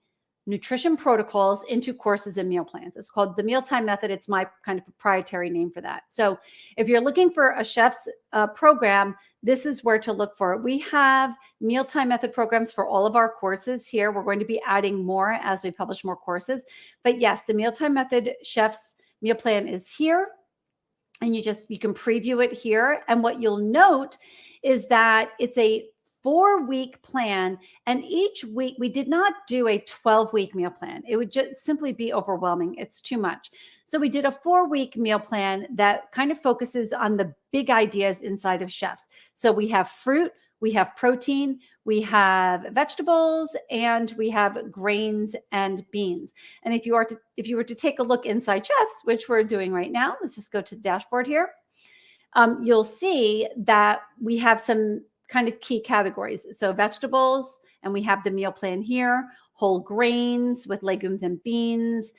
Speaker 1: nutrition protocols into courses and meal plans. It's called the mealtime method. It's my kind of proprietary name for that. So if you're looking for a chef's program, this is where to look for it. We have mealtime method programs for all of our courses here. We're going to be adding more as we publish more courses. But yes, the mealtime method chef's meal plan is here. And you can preview it here. And what you'll note is that it's a 4-week plan. And each week, we did not do a 12-week meal plan. It would just simply be overwhelming. It's too much. So we did a 4-week meal plan that kind of focuses on the big ideas inside of chefs. So we have fruit, we have protein, we have vegetables, and we have grains and beans. And if you were to take a look inside chefs, which we're doing right now, let's just go to the dashboard here. You'll see that we have some kind of key categories. So vegetables, and we have the meal plan here, whole grains with legumes and beans,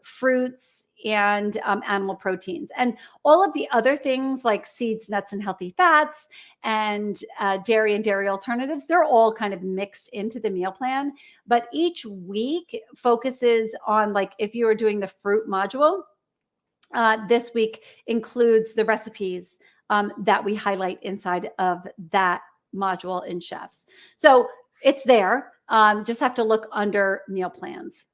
Speaker 1: fruits, and animal proteins. And all of the other things like seeds, nuts, and healthy fats, and dairy and dairy alternatives, they're all kind of mixed into the meal plan. But each week focuses on, like, if you were doing the fruit module, this week includes the recipes that we highlight inside of that module in C.H.E.F.S. So it's there. Just have to look under meal plans.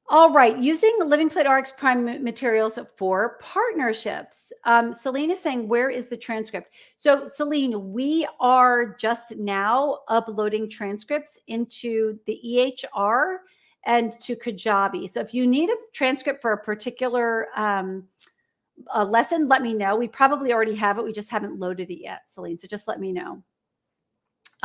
Speaker 1: All right, using Living Plate RX Prime materials for partnerships. Celine is saying, where is the transcript? So Celine, we are just now uploading transcripts into the EHR and to Kajabi. So if you need a transcript for a particular lesson, let me know. We probably already have it. We just haven't loaded it yet, Celine. So just let me know.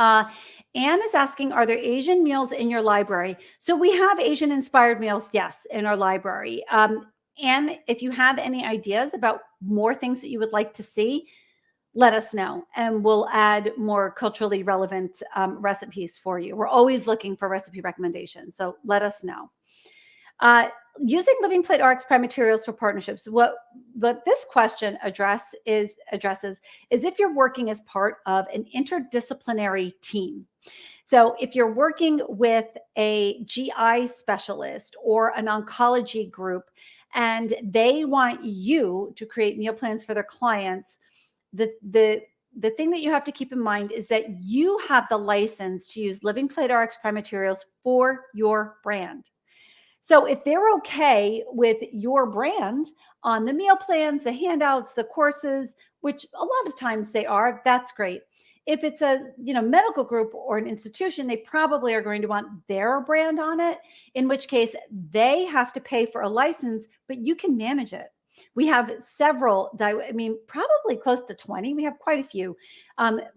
Speaker 1: Anne is asking, are there Asian meals in your library? So we have Asian inspired meals, yes, in our library. Anne, if you have any ideas about more things that you would like to see, let us know and we'll add more culturally relevant recipes for you. We're always looking for recipe recommendations, so let us know. Using Living Plate RX Prime materials for partnerships, what this question addresses is if you're working as part of an interdisciplinary team. So if you're working with a GI specialist or an oncology group and they want you to create meal plans for their clients, the thing that you have to keep in mind is that you have the license to use Living Plate RX Prime materials for your brand. So if they're okay with your brand on the meal plans, the handouts, the courses, which a lot of times they are, that's great. If it's a medical group or an institution, they probably are going to want their brand on it, in which case they have to pay for a license, but you can manage it. We have several, probably close to 20. We have quite a few,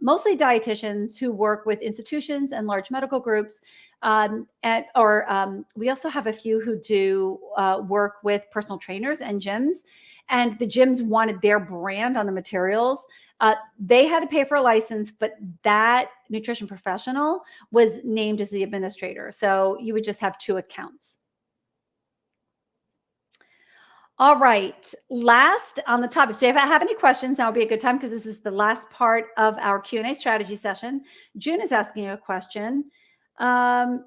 Speaker 1: mostly dietitians who work with institutions and large medical groups. We also have a few who do work with personal trainers and gyms, and the gyms wanted their brand on the materials. They had to pay for a license, but that nutrition professional was named as the administrator. So you would just have two accounts. All right, last on the topic. So if I have any questions, now would be a good time because this is the last part of our Q&A strategy session. June is asking you a question. So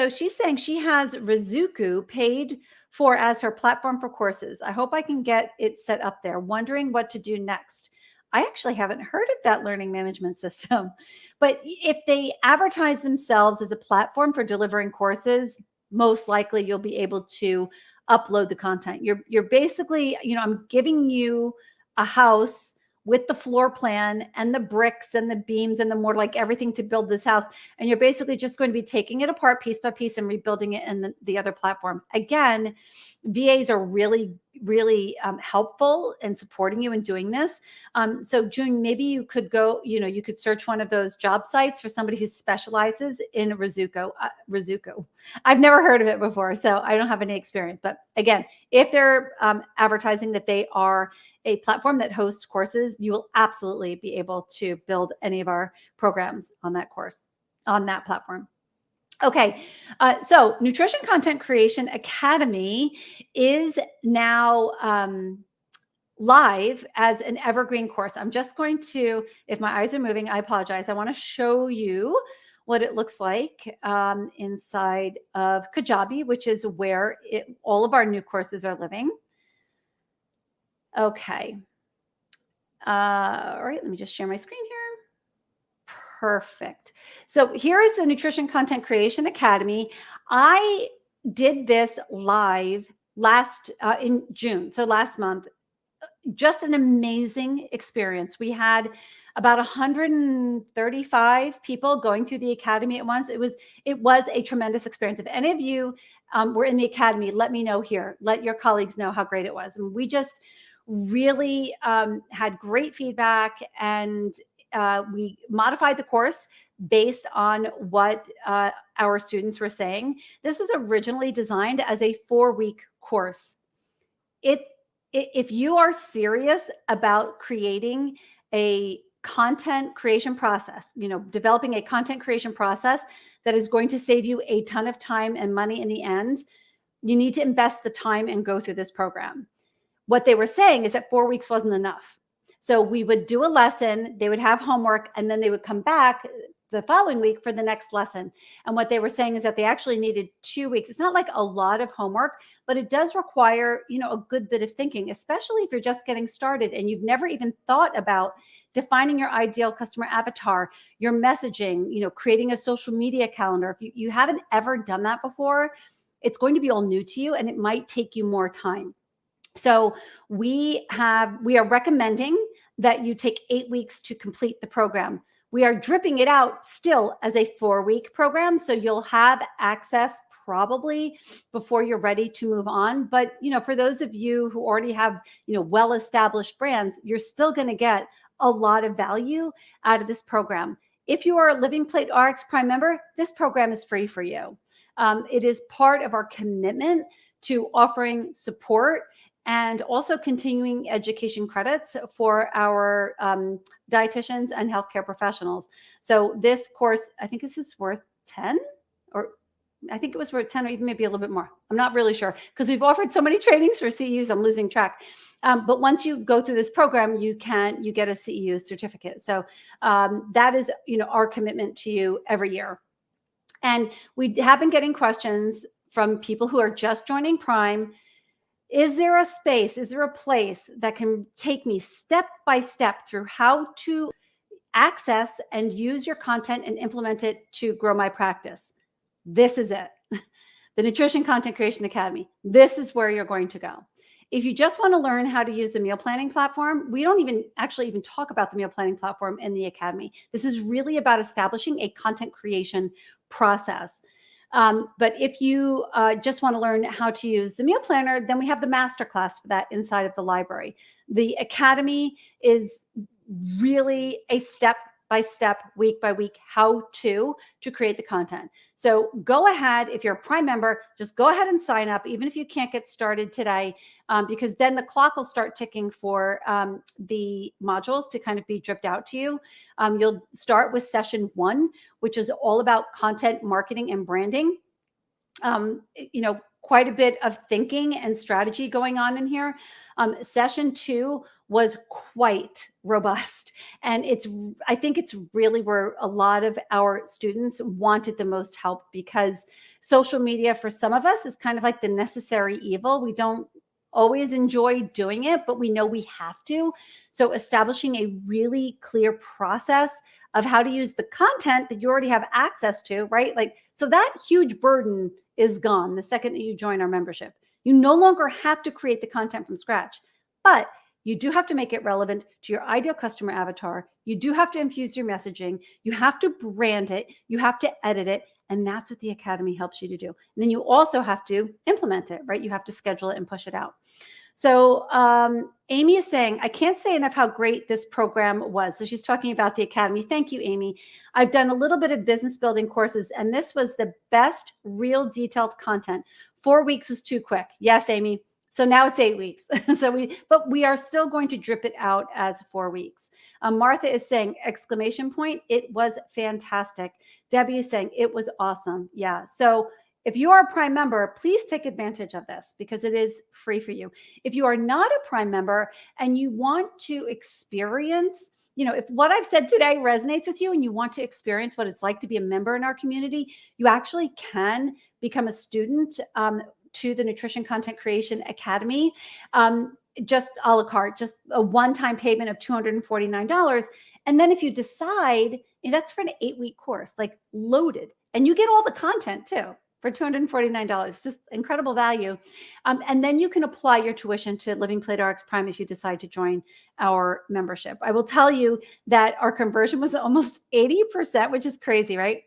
Speaker 1: she's saying she has Rizuku paid for as her platform for courses. I hope I can get it set up there. Wondering what to do next. I actually haven't heard of that learning management system, but if they advertise themselves as a platform for delivering courses, most likely you'll be able to upload the content. You're basically, I'm giving you a house with the floor plan and the bricks and the beams and the mortar, like everything to build this house. And you're basically just going to be taking it apart piece by piece and rebuilding it in the other platform. Again, VAs are really, really helpful in supporting you in doing this. So June, maybe you could go, you could search one of those job sites for somebody who specializes in Rizuku. I've never heard of it before, so I don't have any experience. But again, if they're advertising that they are a platform that hosts courses, you will absolutely be able to build any of our programs on that course, on that platform. Okay, so Nutrition Content Creation Academy is now live as an evergreen course. I'm just going to, if my eyes are moving, I apologize. I want to show you what it looks like inside of Kajabi, which is where all of our new courses are living. Okay. All right, let me just share my screen here. Perfect. So here is the Nutrition Content Creation Academy. I did this live in June, so last month. Just an amazing experience. We had about 135 people going through the academy at once. It was a tremendous experience. If any of you were in the academy, let me know here. Let your colleagues know how great it was. And we just really had great feedback, and we modified the course based on what our students were saying. This is originally designed as a 4-week course. If you are serious about creating a content creation process, developing a content creation process that is going to save you a ton of time and money in the end, you need to invest the time and go through this program. What they were saying is that 4 weeks wasn't enough. So we would do a lesson, they would have homework, and then they would come back the following week for the next lesson. And what they were saying is that they actually needed 2 weeks. It's not like a lot of homework, but it does require, a good bit of thinking, especially if you're just getting started and you've never even thought about defining your ideal customer avatar, your messaging, creating a social media calendar. If you haven't ever done that before, it's going to be all new to you and it might take you more time. So we are recommending that you take 8 weeks to complete the program. We are dripping it out still as a 4-week program. So you'll have access probably before you're ready to move on. But, for those of you who already have, well-established brands, you're still going to get a lot of value out of this program. If you are a Living Plate RX Prime member, this program is free for you. It is part of our commitment to offering support and also continuing education credits for our dietitians and healthcare professionals. So this course, I think this is worth 10, or I think it was worth 10 or even maybe a little bit more. I'm not really sure because we've offered so many trainings for CEUs, I'm losing track. But once you go through this program, you get a CEU certificate. So that is, our commitment to you every year. And we have been getting questions from people who are just joining Prime. Is there a space, is there a place that can take me step by step through how to access and use your content and implement it to grow my practice? This is it. The Nutrition Content Creation Academy. This is where you're going to go. If you just want to learn how to use the meal planning platform, we don't even talk about the meal planning platform in the Academy. This is really about establishing a content creation process. But if you just want to learn how to use the meal planner, then we have the masterclass for that inside of the library. The Academy is really a step-by-step, week-by-week how-to create the content. So go ahead, if you're a Prime member, just go ahead and sign up, even if you can't get started today, because then the clock will start ticking for the modules to kind of be dripped out to you. You'll start with session 1, which is all about content marketing and branding. Quite a bit of thinking and strategy going on in here. Session 2 was quite robust. And I think it's really where a lot of our students wanted the most help, because social media for some of us is kind of like the necessary evil. We don't always enjoy doing it, but we know we have to. So establishing a really clear process of how to use the content that you already have access to, right? So that huge burden is gone the second that you join our membership. You no longer have to create the content from scratch, but you do have to make it relevant to your ideal customer avatar. You do have to infuse your messaging. You have to brand it. You have to edit it. And that's what the Academy helps you to do. And then you also have to implement it, right? You have to schedule it and push it out. So Amy is saying, I can't say enough how great this program was. So she's talking about the Academy. Thank you, Amy. I've done a little bit of business building courses, and this was the best real detailed content. 4 weeks was too quick. Yes, Amy. So now it's 8 weeks. But we are still going to drip it out as 4 weeks. Martha is saying, exclamation point, it was fantastic. Debbie is saying, it was awesome. Yeah. So if you are a Prime member, please take advantage of this because it is free for you. If you are not a Prime member and you want to experience, if what I've said today resonates with you and you want to experience what it's like to be a member in our community, you actually can become a student to the Nutrition Content Creation Academy, just a la carte, just a one-time payment of $249. And then if you decide, that's for an 8-week course, like loaded, and you get all the content too for $249, just incredible value. And then you can apply your tuition to Living Plate RX Prime if you decide to join our membership. I will tell you that our conversion was almost 80%, which is crazy, right?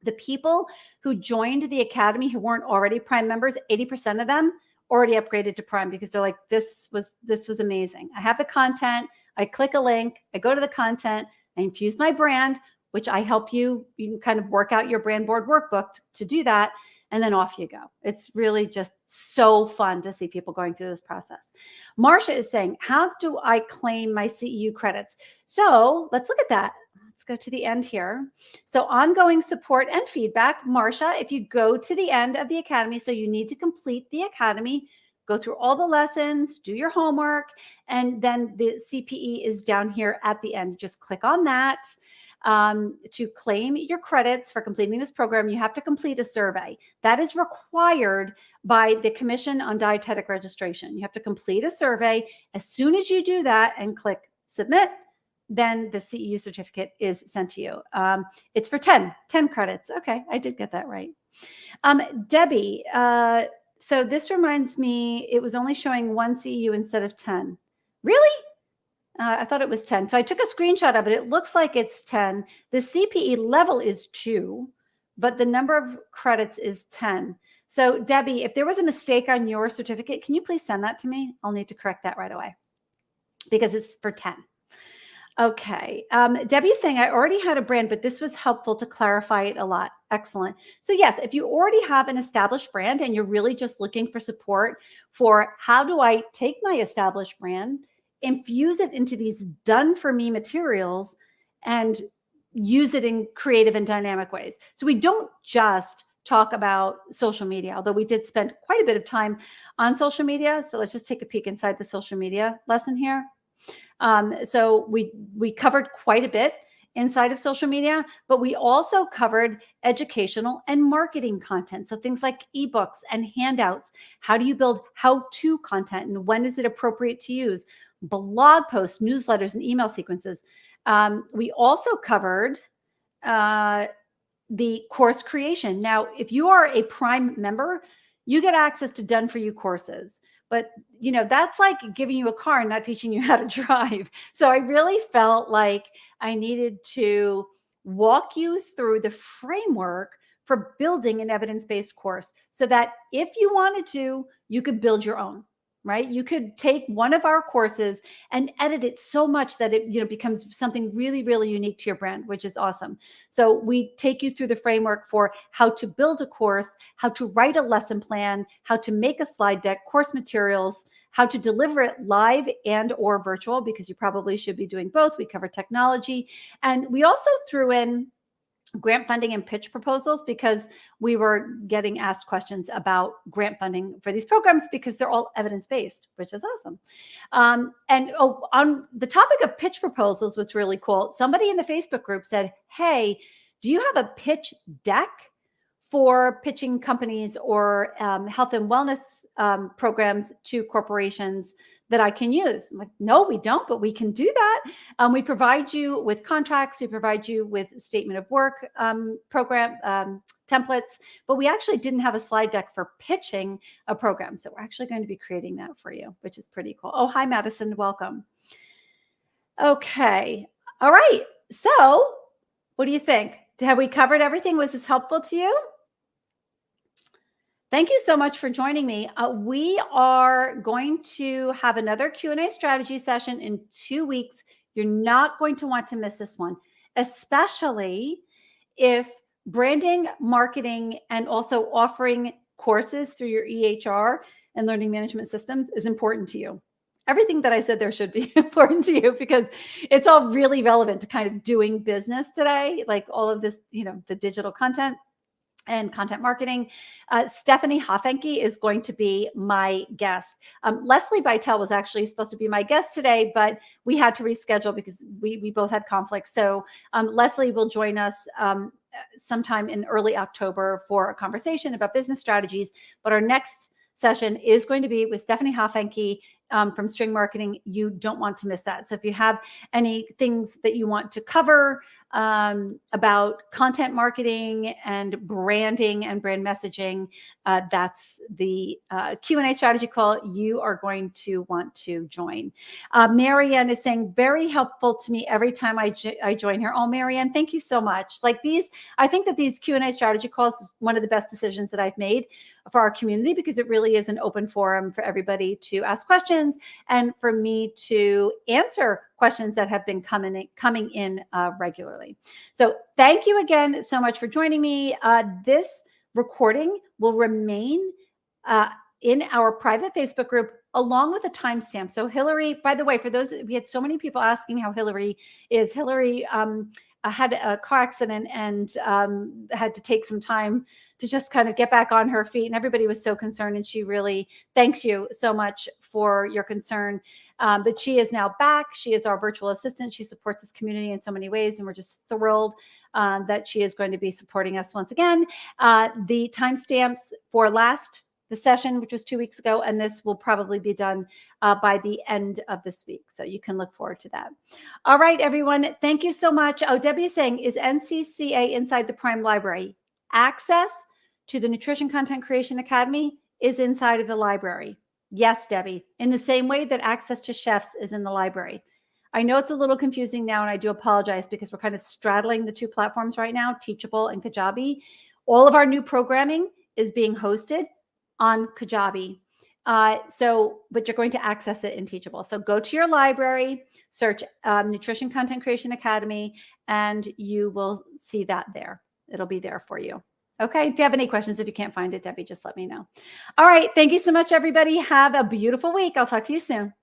Speaker 1: The people who joined the Academy who weren't already Prime members, 80% of them already upgraded to Prime because they're like, this was amazing. I have the content. I click a link. I go to the content. I infuse my brand, which I help you. You can kind of work out your brand board workbook to do that. And then off you go. It's really just so fun to see people going through this process. Marcia is saying, how do I claim my CEU credits? So let's look at that. Let's go to the end here. So ongoing support and feedback. Marcia, if you go to the end of the Academy, so you need to complete the Academy, go through all the lessons, do your homework, and then the CPE is down here at the end. Just click on that. to claim your credits for completing this program, you have to complete a survey. That is required by the Commission on Dietetic Registration. You have to complete a survey. As soon as you do that and click submit, then the CEU certificate is sent to you. It's for 10 credits. Okay, I did get that right. Debbie, so this reminds me, it was only showing 1 CEU instead of 10. Really? I thought it was 10. So I took a screenshot of it. It looks like it's 10. The CPE level is 2, but the number of credits is 10. So Debbie, if there was a mistake on your certificate, can you please send that to me? I'll need to correct that right away because it's for 10. Okay. Debbie is saying, I already had a brand, but this was helpful to clarify it a lot. Excellent. So yes, if you already have an established brand and you're really just looking for support for how do I take my established brand, infuse it into these done for me materials and use it in creative and dynamic ways. So we don't just talk about social media, although we did spend quite a bit of time on social media. So let's just take a peek inside the social media lesson here. So we covered quite a bit inside of social media, but we also covered educational and marketing content. So things like ebooks and handouts. How do you build how-to content and when is it appropriate to use? Blog posts, newsletters, and email sequences. We also covered the course creation. Now, if you are a Prime member, you get access to done for you courses. But, you know, that's like giving you a car and not teaching you how to drive. So I really felt like I needed to walk you through the framework for building an evidence-based course so that if you wanted to, you could build your own, right? You could take one of our courses and edit it so much that it, you know, becomes something really, really unique to your brand, which is awesome. So we take you through the framework for how to build a course, how to write a lesson plan, how to make a slide deck, course materials, how to deliver it live and or virtual, because you probably should be doing both. We cover technology. And we also threw in grant funding and pitch proposals because we were getting asked questions about grant funding for these programs because they're all evidence-based, which is awesome. And on the topic of pitch proposals, what's really cool, somebody in the Facebook group said, hey, do you have a pitch deck for pitching companies or health and wellness programs to corporations that I can use? I'm like, no, we don't, but we can do that. We provide you with contracts, we provide you with statement of work program templates, but we actually didn't have a slide deck for pitching a program. So we're actually going to be creating that for you, which is pretty cool. Oh, hi, Madison, welcome. Okay, all right. So what do you think? Have we covered everything? Was this helpful to you? Thank you so much for joining me. We are going to have another Q&A strategy session in 2 weeks. You're not going to want to miss this one, especially if branding, marketing, and also offering courses through your EHR and learning management systems is important to you. Everything that I said there should be important to you because it's all really relevant to kind of doing business today, like all of this, you know, the digital content and content marketing. Stephanie Hoffenke is going to be my guest. Leslie Bytel was actually supposed to be my guest today, but we had to reschedule because we both had conflicts. So Leslie will join us sometime in early October for a conversation about business strategies. But our next session is going to be with Stephanie Hoffenke from String Marketing. You don't want to miss that. So if you have any things that you want to cover about content marketing and branding and brand messaging, that's the Q&A strategy call you are going to want to join. Marianne is saying, very helpful to me every time I join here. Oh, Marianne, thank you so much. Like these, I think that these Q&A strategy calls is one of the best decisions that I've made for our community because it really is an open forum for everybody to ask questions and for me to answer questions that have been coming in regularly. So thank you again so much for joining me. This recording will remain in our private Facebook group along with a timestamp. So Hillary, by the way, for those, we had so many people asking how Hillary is. Hillary had a car accident and had to take some time to just kind of get back on her feet. And everybody was so concerned. And she really thanks you so much for your concern. But she is now back. She is our virtual assistant. She supports this community in so many ways. And we're just thrilled that she is going to be supporting us once again. The timestamps for the session, which was 2 weeks ago, and this will probably be done by the end of this week. So you can look forward to that. All right, everyone. Thank you so much. Oh, Debbie is saying, is NCCA inside the Prime Library? Access to the Nutrition Content Creation Academy is inside of the library. Yes, Debbie, in the same way that access to C.H.E.F.S is in the library. I know it's a little confusing now, and I do apologize because we're kind of straddling the two platforms right now, Teachable and Kajabi. All of our new programming is being hosted on Kajabi. But you're going to access it in Teachable. So go to your library, search Nutrition Content Creation Academy, and you will see that there. It'll be there for you. Okay. If you have any questions, if you can't find it, Debbie, just let me know. All right. Thank you so much, everybody. Have a beautiful week. I'll talk to you soon.